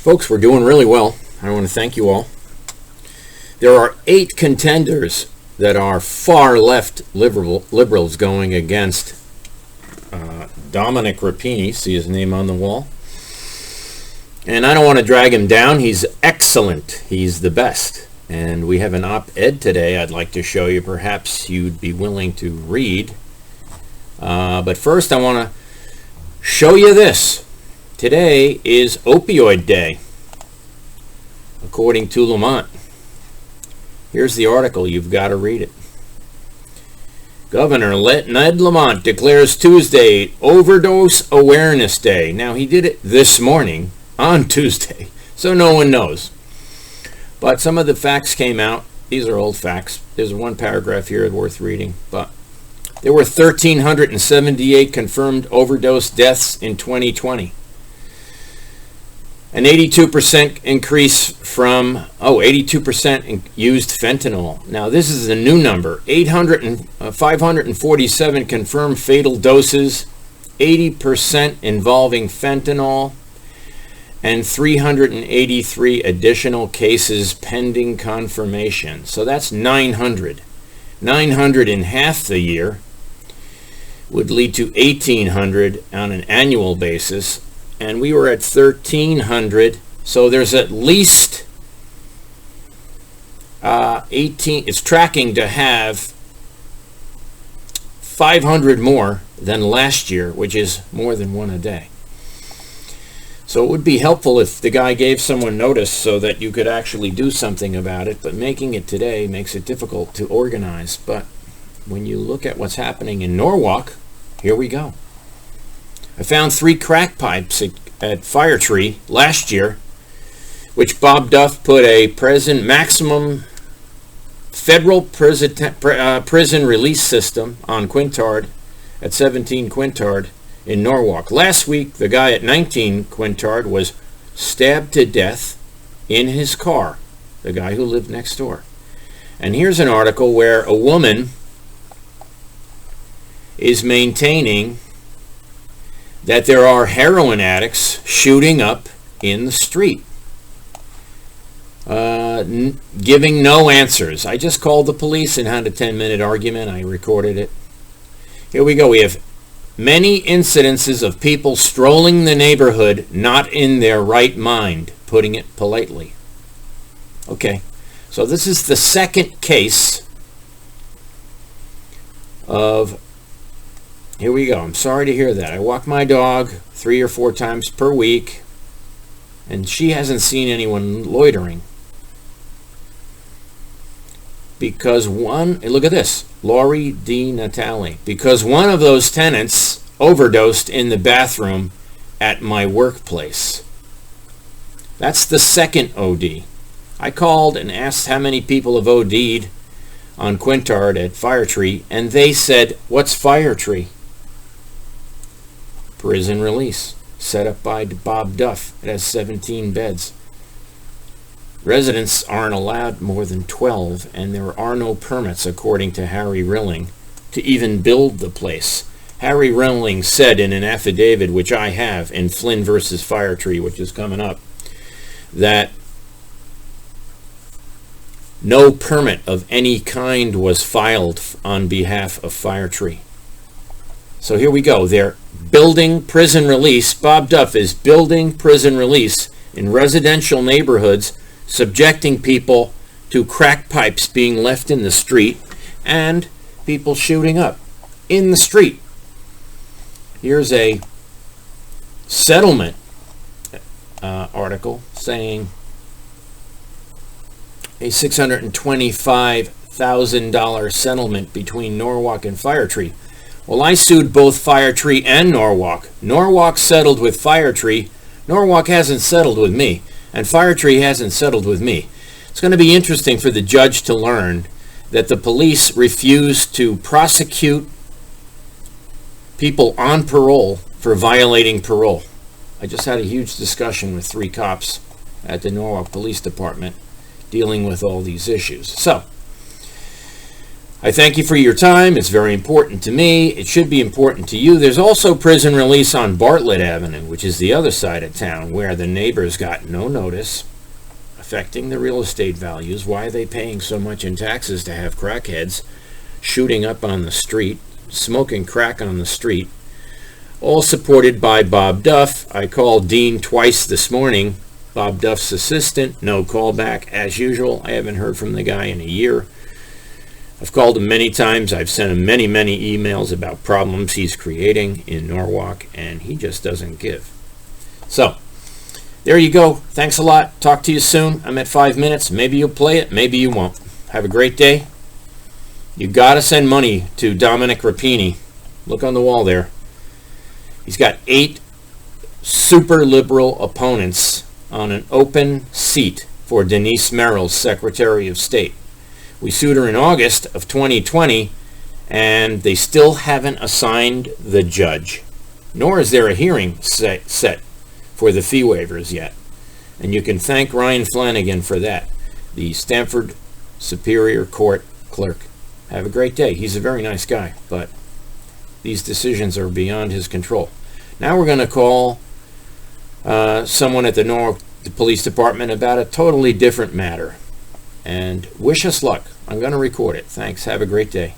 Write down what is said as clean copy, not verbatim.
Folks, we're doing really well. I want to thank you all. There are 8 contenders that are far left liberals going against Dominic Rapini. See his name on the wall. And I don't want to drag him down. He's excellent. He's the best. And we have an op-ed today I'd like to show you. Perhaps you'd be willing to read. But first I want to show you this. Today is Opioid Day, according to Lamont. Here's the article. You've got to read it. Governor Ned Lamont declares Tuesday Overdose Awareness Day. Now, he did it this morning on Tuesday, so no one knows. But some of the facts came out. These are old facts. There's one paragraph here worth reading. But there were 1,378 confirmed overdose deaths in 2020. An 82% increase from, 82% used fentanyl. Now, this is a new number. 547 confirmed fatal doses, 80% involving fentanyl, and 383 additional cases pending confirmation. So that's 900. 900 in half the year would lead to 1,800 on an annual basis. And we were at 1,300, so there's at least 18. It's tracking to have 500 more than last year, which is more than one a day. So it would be helpful if the guy gave someone notice so that you could actually do something about it, but making it today makes it difficult to organize. But when you look at what's happening in Norwalk, here we go. I found 3 crack pipes at Fire Tree last year, which Bob Duff put a maximum federal prison release system on Quintard at 17 Quintard in Norwalk. Last week, the guy at 19 Quintard was stabbed to death in his car, the guy who lived next door. And here's an article where a woman is maintaining that there are heroin addicts shooting up in the street, giving no answers. I just called the police and had a 10-minute argument. I recorded it. Here we go. We have many incidences of people strolling the neighborhood not in their right mind, putting it politely. Okay, so this is the second case of... Here we go. I'm sorry to hear that. I walk my dog 3 or 4 times per week, and she hasn't seen anyone loitering. Because look at this, Laurie D. Natale. Because one of those tenants overdosed in the bathroom at my workplace. That's the second OD. I called and asked how many people have OD'd on Quintard at Fire Tree, and they said, "What's Fire Tree?" Prison release, set up by Bob Duff. It has 17 beds. Residents aren't allowed more than 12, and there are no permits, according to Harry Rilling, to even build the place. Harry Rilling said in an affidavit, which I have, in Flynn versus Fire Tree, which is coming up, that no permit of any kind was filed on behalf of Fire Tree. So here we go. They're building prison release. Bob Duff is building prison release in residential neighborhoods, subjecting people to crack pipes being left in the street and people shooting up in the street. Here's a settlement article saying a $625,000 settlement between Norwalk and Fire Tree. Well, I sued both Fire Tree and Norwalk. Norwalk settled with Fire Tree. Norwalk hasn't settled with me, and Fire Tree hasn't settled with me. It's going to be interesting for the judge to learn that the police refused to prosecute people on parole for violating parole. I just had a huge discussion with 3 cops at the Norwalk Police Department dealing with all these issues. So, I thank you for your time. It's very important to me. It should be important to you. There's also prison release on Bartlett Avenue, which is the other side of town, where the neighbors got no notice, affecting the real estate values. Why are they paying so much in taxes to have crackheads shooting up on the street, smoking crack on the street? All supported by Bob Duff. I called Dean twice this morning. Bob Duff's assistant, no callback as usual. I haven't heard from the guy in a year. I've called him many times. I've sent him many emails about problems he's creating in Norwalk, and he just doesn't give. So, there you go. Thanks a lot. Talk to you soon. I'm at 5 minutes. Maybe you'll play it. Maybe you won't. Have a great day. You got to send money to Dominic Rapini. Look on the wall there. He's got 8 super liberal opponents on an open seat for Denise Merrill's Secretary of State. We sued her in August of 2020, and they still haven't assigned the judge. Nor is there a hearing set for the fee waivers yet. And you can thank Ryan Flanagan for that, the Stamford Superior Court clerk. Have a great day. He's a very nice guy, but these decisions are beyond his control. Now we're going to call someone at the Norwalk Police Department about a totally different matter. And wish us luck. I'm going to record it. Thanks. Have a great day.